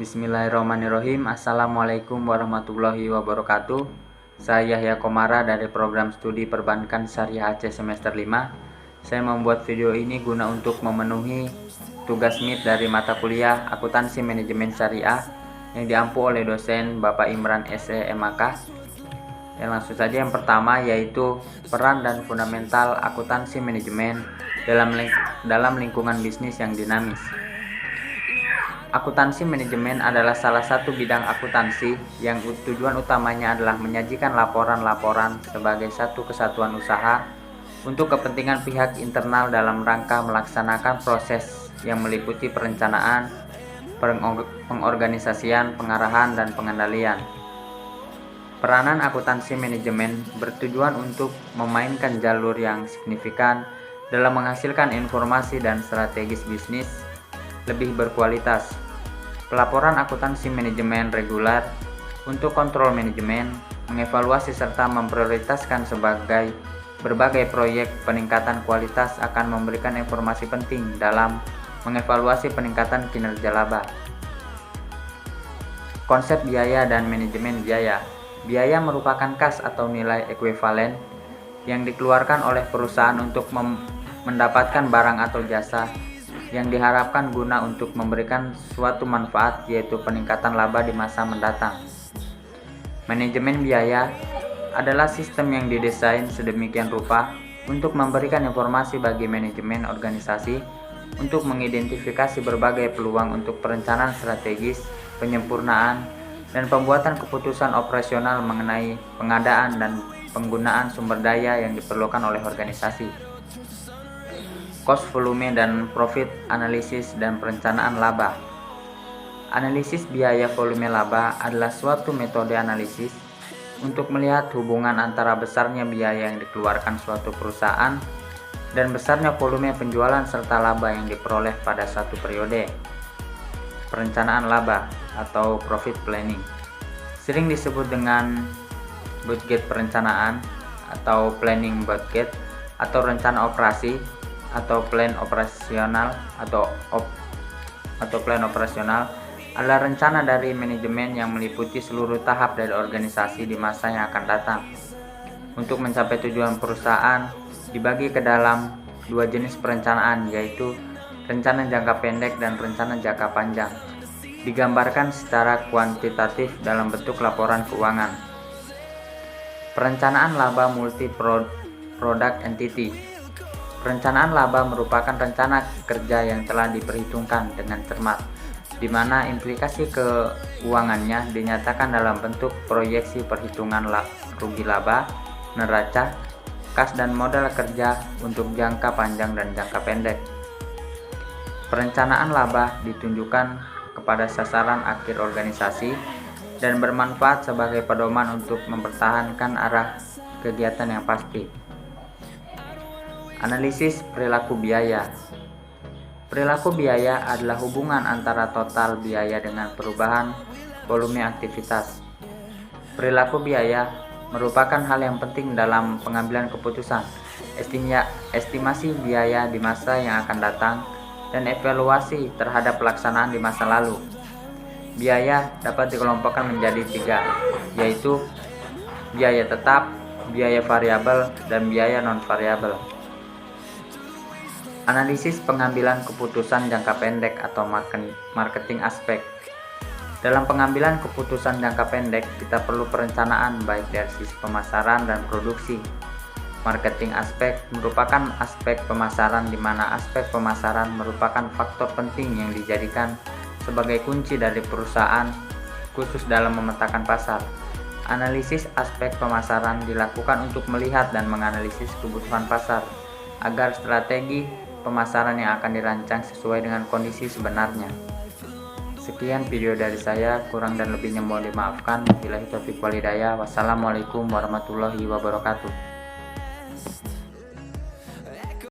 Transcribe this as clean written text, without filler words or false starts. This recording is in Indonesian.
Bismillahirrahmanirrahim. Assalamualaikum warahmatullahi wabarakatuh. Saya Yahya Komara dari program studi perbankan Syariah Aceh semester 5. Saya membuat video ini guna untuk memenuhi tugas MIT dari mata kuliah Akuntansi Manajemen Syariah yang diampu oleh dosen Bapak Imran SE MAK. Langsung saja, yang pertama yaitu peran dan fundamental akuntansi manajemen dalam lingkungan bisnis yang dinamis. Akuntansi manajemen adalah salah satu bidang akuntansi yang tujuan utamanya adalah menyajikan laporan-laporan sebagai satu kesatuan usaha untuk kepentingan pihak internal dalam rangka melaksanakan proses yang meliputi perencanaan, pengorganisasian, pengarahan, dan pengendalian. Peranan akuntansi manajemen bertujuan untuk memainkan jalur yang signifikan dalam menghasilkan informasi dan strategis bisnis lebih berkualitas. Pelaporan akuntansi manajemen reguler untuk kontrol manajemen, mengevaluasi serta memprioritaskan berbagai proyek peningkatan kualitas akan memberikan informasi penting dalam mengevaluasi peningkatan kinerja laba. Konsep biaya dan manajemen biaya. Biaya merupakan kas atau nilai ekuivalen yang dikeluarkan oleh perusahaan untuk mendapatkan barang atau jasa yang diharapkan guna untuk memberikan suatu manfaat, yaitu peningkatan laba di masa mendatang. Manajemen biaya adalah sistem yang didesain sedemikian rupa untuk memberikan informasi bagi manajemen organisasi untuk mengidentifikasi berbagai peluang untuk perencanaan strategis, penyempurnaan, dan pembuatan keputusan operasional mengenai pengadaan dan penggunaan sumber daya yang diperlukan oleh organisasi. Cost, volume, dan profit analisis dan perencanaan laba. Analisis biaya volume laba adalah suatu metode analisis untuk melihat hubungan antara besarnya biaya yang dikeluarkan suatu perusahaan dan besarnya volume penjualan serta laba yang diperoleh pada satu periode. Perencanaan laba atau profit planning sering disebut dengan budget perencanaan atau planning budget atau rencana operasi atau plan operasional plan operasional adalah rencana dari manajemen yang meliputi seluruh tahap dari organisasi di masa yang akan datang. Untuk mencapai tujuan perusahaan dibagi ke dalam dua jenis perencanaan, yaitu rencana jangka pendek dan rencana jangka panjang. Digambarkan secara kuantitatif dalam bentuk laporan keuangan. Perencanaan laba multi product entity. Perencanaan laba merupakan rencana kerja yang telah diperhitungkan dengan cermat, di mana implikasi keuangannya dinyatakan dalam bentuk proyeksi perhitungan rugi laba, neraca, kas, dan modal kerja untuk jangka panjang dan jangka pendek. Perencanaan laba ditunjukkan kepada sasaran akhir organisasi dan bermanfaat sebagai pedoman untuk mempertahankan arah kegiatan yang pasti. Analisis perilaku biaya. Perilaku biaya adalah hubungan antara total biaya dengan perubahan volume aktivitas. Perilaku biaya merupakan hal yang penting dalam pengambilan keputusan, estimasi biaya di masa yang akan datang, dan evaluasi terhadap pelaksanaan di masa lalu. Biaya dapat dikelompokkan menjadi 3, yaitu biaya tetap, biaya variabel, dan biaya non-variabel. Analisis pengambilan keputusan jangka pendek atau marketing aspek. Dalam pengambilan keputusan jangka pendek, kita perlu perencanaan baik dari sisi pemasaran dan produksi. Marketing aspek merupakan aspek pemasaran, di mana aspek pemasaran merupakan faktor penting yang dijadikan sebagai kunci dari perusahaan, khusus dalam memetakan pasar. Analisis aspek pemasaran dilakukan untuk melihat dan menganalisis kebutuhan pasar agar strategi pemasaran yang akan dirancang sesuai dengan kondisi sebenarnya. Sekian video dari saya, kurang dan lebihnya mohon dimaafkan. Wabillahi taufiq wal hidayah. Wassalamualaikum warahmatullahi wabarakatuh.